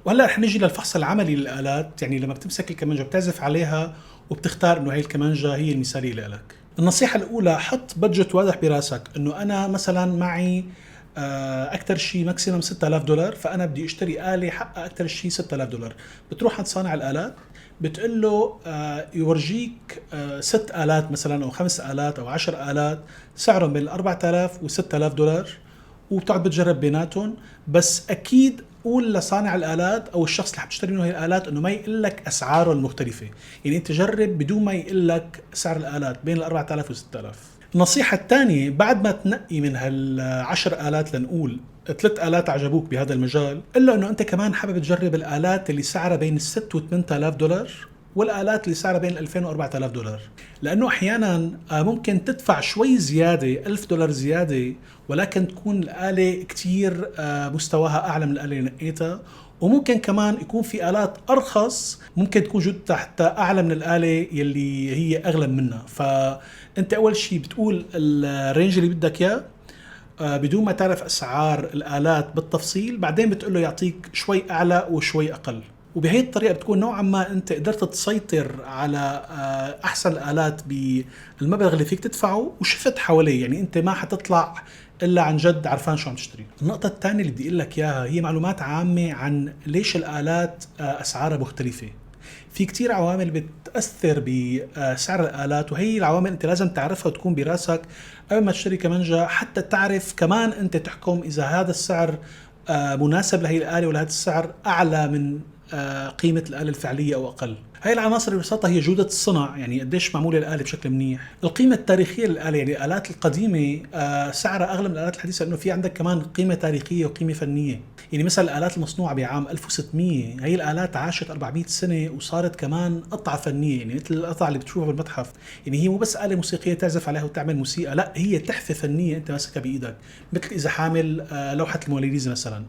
وهلا رح نجي للفحص العملي للآلات. يعني لما بتمسك الكمانجة بتعزف عليها وبتختار انه هي الكمانجة هي المثالية لك. النصيحة الأولى، حط بادجت واضح براسك انه انا مثلا معي اكثر شيء ماكسيمم $6000، فانا بدي اشتري آلة حقها اكثر شيء $6000. بتروح عند صانع الآلات بتقول له يورجيك 6 آلات مثلا او 5 آلات او 10 آلات سعرهم بين $4000 و $6000، وبتقعد بتجرب بيناتهم. بس اكيد قول لصانع الآلات او الشخص اللي حتشتري منه هي الآلات انه ما يقول لك اسعاره المختلفة. يعني انت جرب بدون ما يقول لك سعر الآلات بين ال 4000 و 6000. النصيحة الثانية، بعد ما تنقي من هال10 آلات، لنقول 3 آلات عجبوك بهذا المجال، إلا أنه أنت كمان حابب تجرب الآلات اللي سعرها بين ال6 و 8000 دولار، والآلات اللي سعرها بين 2000 و 4000 دولار. لأنه أحيانا ممكن تدفع شوي زيادة، $1000 زيادة، ولكن تكون الآلة كتير مستواها أعلى من الآلة اللي نقيتها. وممكن كمان يكون في آلات أرخص ممكن تكون جودتها حتى أعلى من الآلة يلي هي أغلى منها. فأنت أول شيء بتقول الرينج اللي بدك إياه بدون ما تعرف أسعار الآلات بالتفصيل، بعدين بتقول له يعطيك شوي أعلى وشوي أقل. وبهي الطريقة بتكون نوعا ما أنت قدرت تسيطر على أحسن الآلات بالمبلغ اللي فيك تدفعه، وشفت حواليه. يعني أنت ما حتطلع إلا عن جد عرفان شو عم تشتري. النقطة الثانية اللي بدي أقول لك إياها هي معلومات عامة عن ليش الآلات أسعارها مختلفة. في كتير عوامل بتأثر بسعر الآلات، وهي العوامل أنت لازم تعرفها وتكون براسك قبل ما تشتري كمانجا، حتى تعرف كمان أنت تحكم إذا هذا السعر مناسب لهي الآلة، ولا هذا السعر أعلى من قيمة الآلة الفعلية أو أقل. هاي العناصر ببساطة هي جودة الصنع، يعني قديش معمولة الآلة بشكل منيح. القيمة التاريخية للآلة، يعني الآلات القديمة سعرها أغلى من الآلات الحديثة، لأنه في عندك كمان قيمة تاريخية وقيمة فنية. يعني مثلا الآلات المصنوعة بعام 1600، هي الآلات عاشت 400 سنة وصارت كمان قطعة فنية، يعني مثل القطعة اللي بتشوفها بالمتحف. يعني هي مو بس آلة موسيقية تعزف عليها وتعمل موسيقى، لا، هي تحفة فنية أنت ماسكها بإيدك، مثل إذا حامل لوحة الموناليزا مثلا.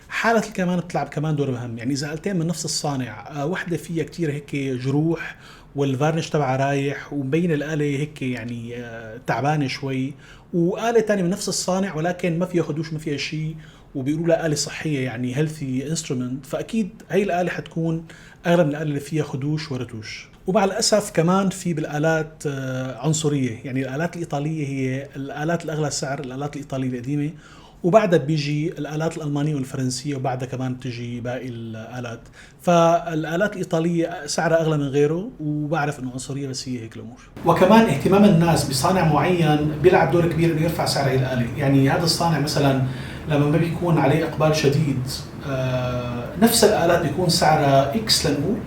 حالة الكمان بتلعب كمان دور مهم. يعني إذا آلتين من نفس الصانع، وحدة فيها كتير هيك جروح والفارنش تبعها رايح ومبين الآلة هيك يعني تعبانة شوي، وآلة تانية من نفس الصانع ولكن ما فيها خدوش ما فيها شيء وبيقولوا لها آلة صحية يعني healthy instrument، فأكيد هي الآلة حتكون أغلى من الآلة اللي فيها خدوش ورتوش. ومع الأسف كمان في بالآلات عنصرية. يعني الآلات الإيطالية هي الآلات الأغلى سعر، الآلات الإيطالية القديمة، وبعدها بيجي الآلات الألمانية والفرنسية، وبعدها كمان بتجي باقي الآلات. فالآلات الإيطالية سعرها أغلى من غيره، وبعرف إنه عنصرية بس هي هيك الأمور. وكمان اهتمام الناس بصانع معين بيلعب دور كبير إنه يرفع سعر هي الآلة. يعني هذا الصانع مثلا لما ما بيكون عليه إقبال شديد، نفس الآلات بيكون سعرها إكس لنقول،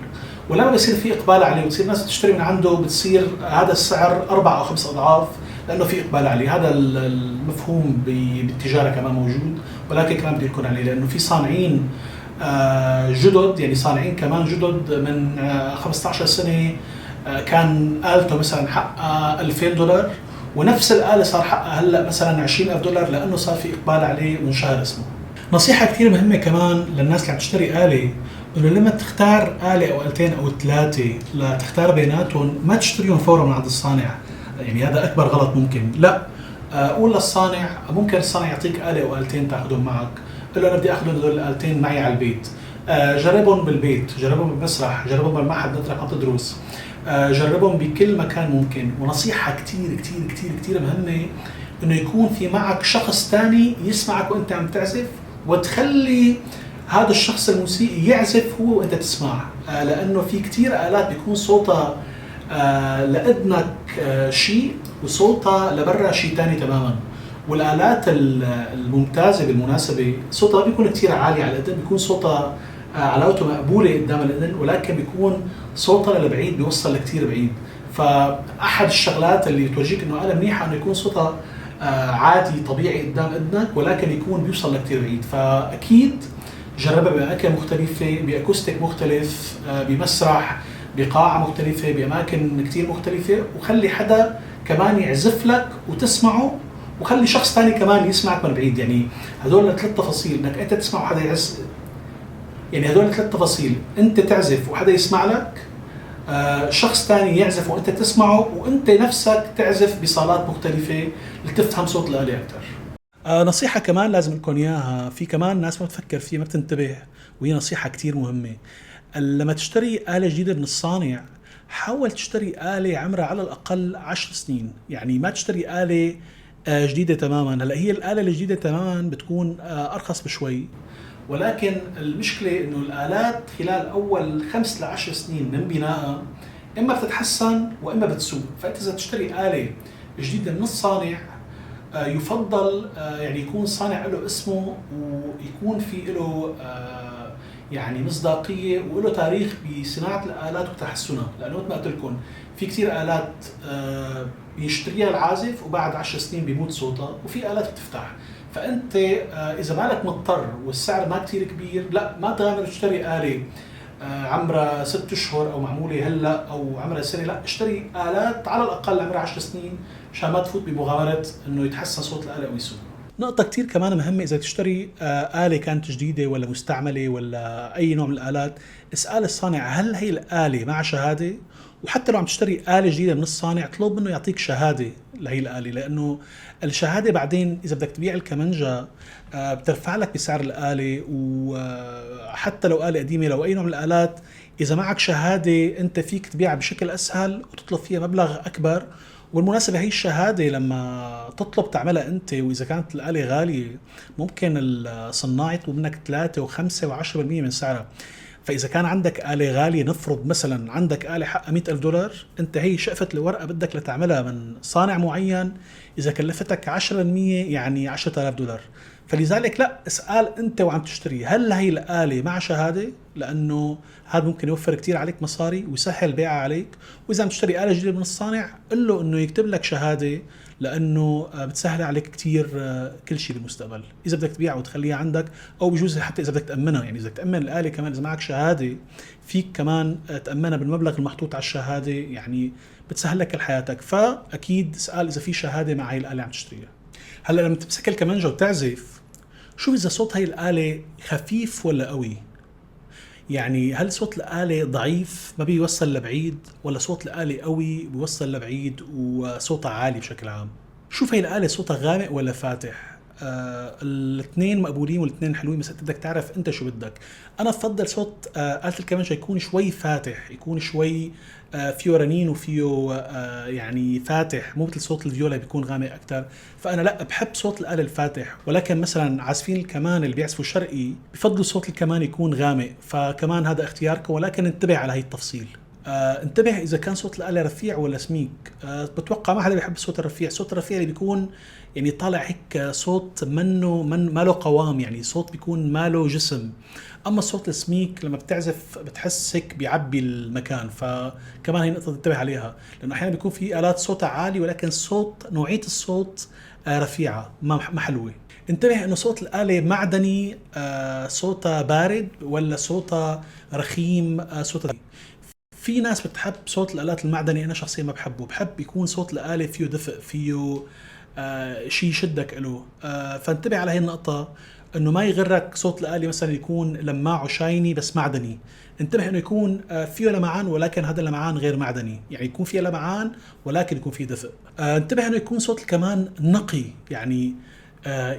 ولما بيصير في إقبال عليه وتصير الناس تشتري من عنده، بتصير هذا السعر 4 أو 5 أضعاف، لأنه في إقبال عليه. هذا المفهوم بالتجارة كمان موجود، ولكن كمان بدي يكون عليه لأنه في صانعين جدد، يعني صانعين كمان جدد من 15 سنة كان آلته مثلا حقها $2000، ونفس الآلة صار حقها هلا مثلا $20,000 لأنه صار في إقبال عليه وانشهر اسمه. نصيحة كثير مهمة كمان للناس اللي عم تشتري آلة، انه لما تختار آلة او آلتين او 3 لتختار بيناتهم، ما تشتريهم فورا من عند الصانع. يعني هذا اكبر غلط ممكن. لا، قول للصانع، ممكن الصانع يعطيك آلة او آلتين تاخذهم معك، قل له انا بدي اخذ هذول الآلتين معي على البيت، جربهم بالبيت، جربهم بالمسرح، جربهم بالمعهد نترك عم تدرس، جربهم بكل مكان ممكن. ونصيحة كتير كتير كتير كتير مهمة، انه يكون في معك شخص تاني يسمعك وانت عم تعزف، وتخلي هذا الشخص الموسيقي يعزف هو وانت تسمع. لانه في كتير آلات بيكون صوتها لأذنك شيء وصوتها لبرا شيء تاني تماما. والآلات الممتازة بالمناسبة صوتها ما بيكون كتير عالي على الأذن، بيكون صوتها علاوته مقبولة قدام الأذن، ولكن بيكون صوتها لبعيد بيوصل لكتير بعيد. فأحد الشغلات اللي بتورجيك إنه آلة منيحة إنه يكون صوتها عادي طبيعي قدام أذنك، ولكن يكون بيوصل لكتير بعيد. فأكيد جربها بأماكن مختلفة، بأكوستيك مختلف، بمسرح، بقاعة مختلفة، بأماكن كتير مختلفة، وخلي حدا كمان يعزف لك وتسمعه، وخلي شخص تاني كمان يسمعك من بعيد. يعني هدول 3 تفاصيل، انك انت تسمع وحدا يعزف، يعني هدول 3 تفاصيل، انت تعزف وحدا يسمع لك، شخص تاني يعزف وانت تسمعه، وانت نفسك تعزف بصالات مختلفة لتفهم صوت الآلة أكثر. نصيحة كمان لازم لكم إياها، في كمان ناس ما بتفكر فيها ما بتنتبه، وهي نصيحة كتير مهمة. لما تشتري آلة جديدة من الصانع، حاول تشتري آلة عمرها على الأقل 10 سنين، يعني ما تشتري آلة جديدة تماما. هلا هي الآلة الجديدة تماما بتكون أرخص بشوي، ولكن المشكلة إنه الآلات خلال أول 5 ل10 سنين من بنائها إما بتتحسن وإما بتسوء. فأنت إذا تشتري آلة جديدة من الصانع، يفضل يعني يكون صانع له اسمه، ويكون في له يعني مصداقية وله تاريخ بصناعة الآلات وتحسنها. لأنه مثل ما قلت لكم في كثير آلات بيشتريها العازف وبعد 10 سنين بيموت صوتها، وفي آلات بتفتح. فأنت إذا مالك مضطر والسعر ما كثير كبير، لا ما تغامر تشتري آلة عمرها 6 أشهر أو معمولة هلا أو عمرها سنة. لا، اشتري آلات على الأقل عمرها 10 سنين مشان ما تفوت بمغامرة إنه يتحسن صوت الآلة أو يسوء. نقطة كتير كمان مهمة، إذا تشتري آلة كانت جديدة ولا مستعملة ولا أي نوع من الآلات، اسأل الصانع هل هي الآلة مع شهادة. وحتى لو عم تشتري آلة جديدة من الصانع، اطلب منه يعطيك شهادة لهي الآلة، لأنه الشهادة بعدين إذا بدك تبيع الكمنجة بترفع لك بسعر الآلة. وحتى لو آلة قديمة، لو أي نوع من الآلات، إذا معك شهادة أنت فيك تبيعها بشكل أسهل وتطلب فيها مبلغ أكبر. والمناسبة هي الشهادة لما تطلب تعملها أنت، وإذا كانت الآلة غالية ممكن الصناع يطلب منك 3 و5 و10% من سعرها. فإذا كان عندك آلة غالية، نفرض مثلا عندك آلة حقها $100,000، أنت هي شقفة الورقة بدك لتعملها من صانع معين، إذا كلفتك 10% يعني $10,000. فلذلك لا، اسأل أنت وعم تشتري هل هي الآلة مع شهادة، لأنه هذا ممكن يوفر كتير عليك مصاري ويسهل بيعها عليك. وإذا عم تشتري آلة جديدة من الصانع، قل له إنه يكتب لك شهادة، لأنه بتسهل عليك كتير كل شيء بالمستقبل إذا بدك تبيعها وتخليها عندك، أو بجوز حتى إذا بدك تأمنها. يعني إذا بدك تأمن الآلة كمان، إذا معك شهادة فيك كمان تأمنها بالمبلغ المحطوط على الشهادة، يعني بتسهل لك كل حياتك. فأكيد اسأل إذا في شهادة مع هاي الآلة عم تشتريها. هلا لما تمسك الكمانجة وتعزف، شوف إذا صوت هاي الآلة خفيف ولا قوي. يعني هل صوت الآلة ضعيف ما بيوصل لبعيد، ولا صوت الآلة قوي بيوصل لبعيد وصوتها عالي بشكل عام. شوف هي الآلة صوتها غامق ولا فاتح. الاثنين مقبولين والاثنين حلوين، بس انت بدك تعرف انت شو بدك. انا بفضل صوت آلة الكمانجة يكون شوي فاتح، يكون شوي فيه رنين وفيه يعني فاتح، مو مثل صوت الفيولا بيكون غامق اكثر. فانا لا بحب صوت الآلة الفاتح. ولكن مثلا عازفين الكمان اللي بيعزفوا شرقي بفضلوا صوت الكمان يكون غامق، فكمان هذا اختياركم، ولكن انتبه على هي التفصيل. انتبه اذا كان صوت الآلة رفيع ولا سميك. بتوقع ما حدا بيحب الصوت الرفيع. الصوت الرفيع اللي بيكون يعني طالع هيك صوت ما له قوام، يعني صوت بيكون ما له جسم. اما الصوت السميك لما بتعزف بتحس هيك بيعبي المكان. فكمان هي نقطة تنتبه عليها، لانه احيانا بيكون في آلات صوتها عالي ولكن نوعية الصوت رفيعة ما حلوة. انتبه انه صوت الآلة معدني، صوتها بارد، ولا صوتها رخيم، صوتها. في ناس بتحب صوت الآلات المعدني، أنا شخصيا ما بحبه. بحب يكون صوت الآلة فيه دفء، فيه شيء يشدك له. فانتبه على هي النقطة، إنه ما يغرك صوت الآلة مثلا يكون لماعه شايني بس معدني. انتبه إنه يكون فيه لمعان ولكن هذا اللمعان غير معدني، يعني يكون فيه لمعان ولكن يكون فيه دفء. انتبه إنه يكون صوت الكمان نقي، يعني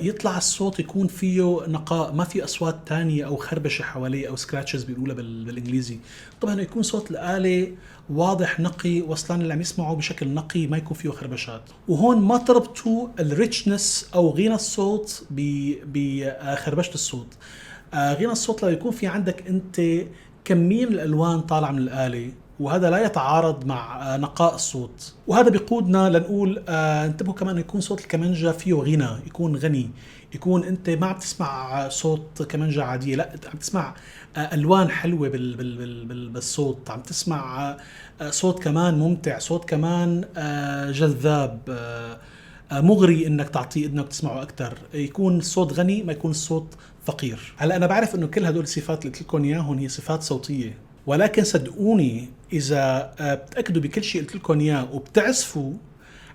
يطلع الصوت يكون فيه نقاء، ما في أصوات تانية أو خربشة حواليه أو سكراتشز بيقولها بالإنجليزي. طبعا يكون صوت الآلة واضح نقي، وصلان اللي عم يسمعه بشكل نقي، ما يكون فيه خربشات. وهون ما تربطوا الريتشنس أو غنى الصوت بخربشة الصوت. غنى الصوت لو يكون في عندك أنت كمية من الألوان طالعة من الآلة، وهذا لا يتعارض مع نقاء الصوت. وهذا بيقودنا لنقول انتبهوا كمان يكون صوت الكمنجة فيه غنى، يكون غني، يكون انت ما عم تسمع صوت كمنجة عادية، لا عم تسمع الوان حلوة بالصوت، عم تسمع صوت كمان ممتع، صوت كمان جذاب، مغري انك تعطيه اذنك تسمعه اكثر. يكون الصوت غني، ما يكون الصوت فقير. هلا انا بعرف انه كل هدول الصفات اللي قلت لكم اياهم هي صفات صوتيه، ولكن صدقوني اذا بتاكدوا بكل شيء قلت لكم اياه وبتعزفوا،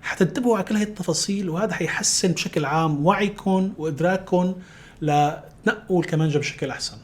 حتنتبهوا على كل هاي التفاصيل، وهذا حيحسن بشكل عام وعيكم وادراككم لتنقوا الكمانجة بشكل احسن.